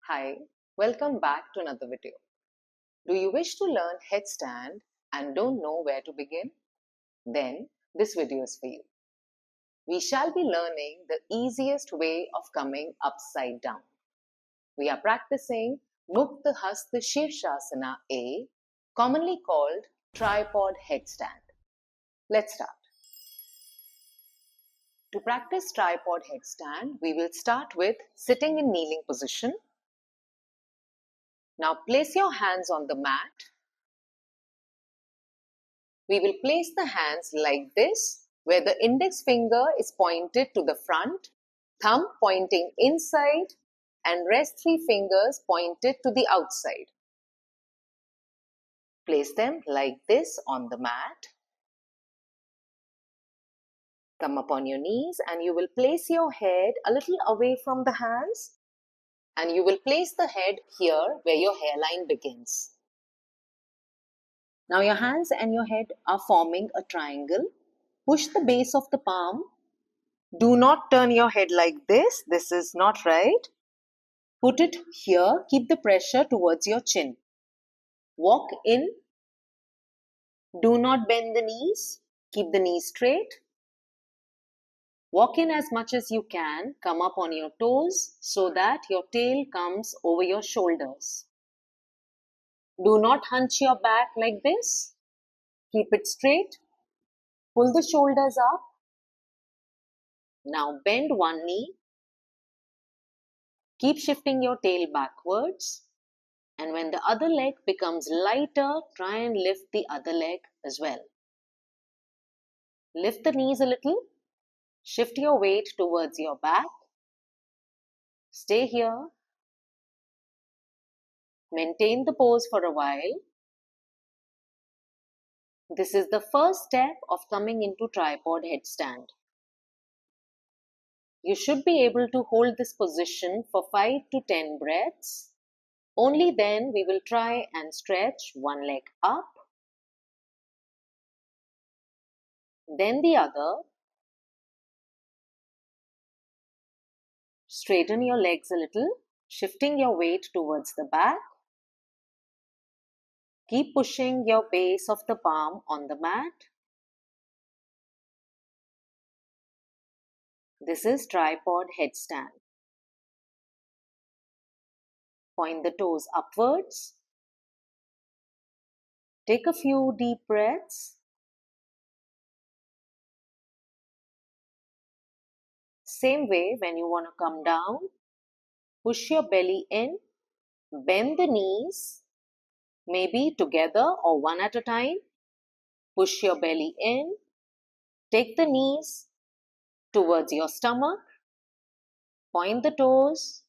Hi, welcome back to another video. Do you wish to learn headstand and don't know where to begin? Then this video is for you. We shall be learning the easiest way of coming upside down. We are practicing Mukta Hasta Sirsasana A, commonly called tripod headstand. Let's start. To practice tripod headstand, we will start with sitting in kneeling position. Now place your hands on the mat. We will place the hands like this, where the index finger is pointed to the front, thumb pointing inside, and rest three fingers pointed to the outside. Place them like this on the mat. Come upon your knees and you will place your head a little away from the hands, and you will place the head here where your hairline begins. Now your hands and your head are forming a triangle. Push the base of the palm. Do not turn your head like this. This is not right. Put it here. Keep the pressure towards your chin. Walk in. Do not bend the knees. Keep the knees straight. Walk in as much as you can. Come up on your toes so that your tail comes over your shoulders. Do not hunch your back like this. Keep it straight. Pull the shoulders up. Now bend one knee. Keep shifting your tail backwards. And when the other leg becomes lighter, try and lift the other leg as well. Lift the knees a little. Shift your weight towards your back. Stay here. Maintain the pose for a while. This is the first step of coming into tripod headstand. You should be able to hold this position for 5 to 10 breaths. Only then we will try and stretch one leg up, then the other. Straighten your legs a little, shifting your weight towards the back. Keep pushing your base of the palm on the mat. This is tripod headstand. Point the toes upwards. Take a few deep breaths. Same way, when you want to come down, push your belly in, bend the knees, maybe together or one at a time. Push your belly in, take the knees towards your stomach, point the toes,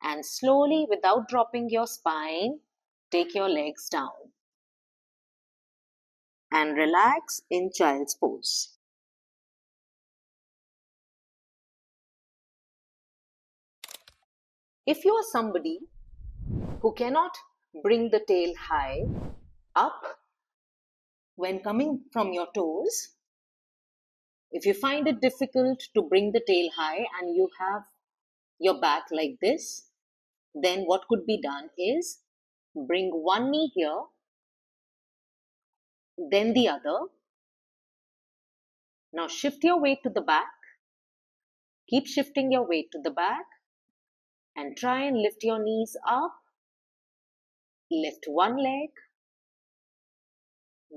and slowly, without dropping your spine, take your legs down. And relax in child's pose. If you are somebody who cannot bring the tail high up when coming from your toes, if you find it difficult to bring the tail high and you have your back like this, then what could be done is bring one knee here, then the other. Now shift your weight to the back. Keep shifting your weight to the back and try and lift your knees up. Lift one leg,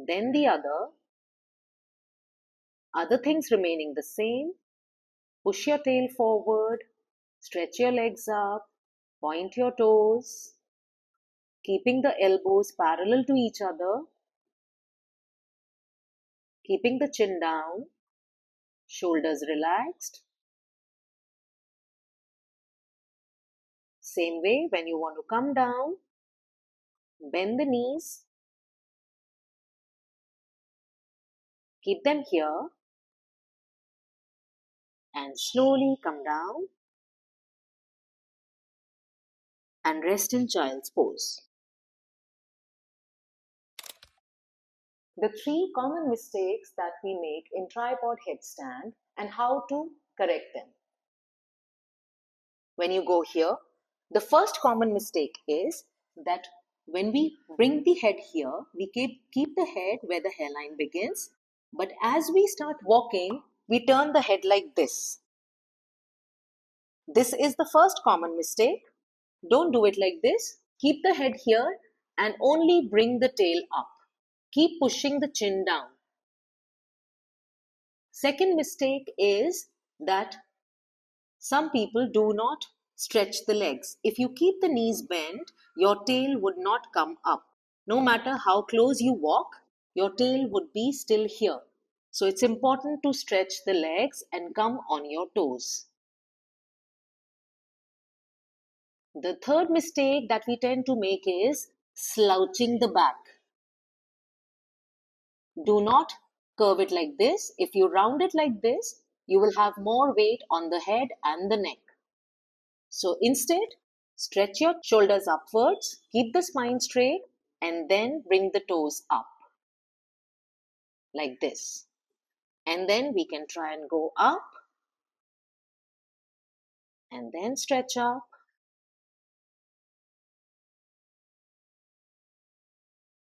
then the other. Other things remaining the same. Push your tail forward, stretch your legs up, point your toes, keeping the elbows parallel to each other, keeping the chin down, shoulders relaxed. Same way, when you want to come down, bend the knees, keep them here, and slowly come down and rest in child's pose. The three common mistakes that we make in tripod headstand and how to correct them. When you go here, The first common mistake is that when we bring the head here, we keep the head where the hairline begins, but as we start walking, we turn the head like this. This is the first common mistake. Don't do it like this. Keep the head here and only bring the tail up. Keep pushing the chin down. Second mistake is that some people do not stretch the legs. If you keep the knees bent, your tail would not come up. No matter how close you walk, your tail would be still here. So it's important to stretch the legs and come on your toes. The third mistake that we tend to make is slouching the back. Do not curve it like this. If you round it like this, you will have more weight on the head and the neck. So instead, stretch your shoulders upwards, keep the spine straight, and then bring the toes up like this. And then we can try and go up and then stretch up.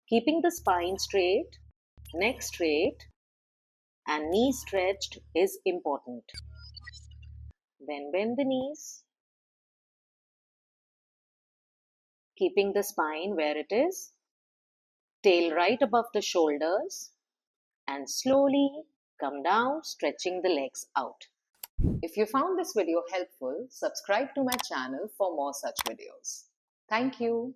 Keeping the spine straight, neck straight, and knees stretched is important. Then bend the knees, keeping the spine where it is, tail right above the shoulders, and slowly come down, stretching the legs out. If you found this video helpful, subscribe to my channel for more such videos. Thank you.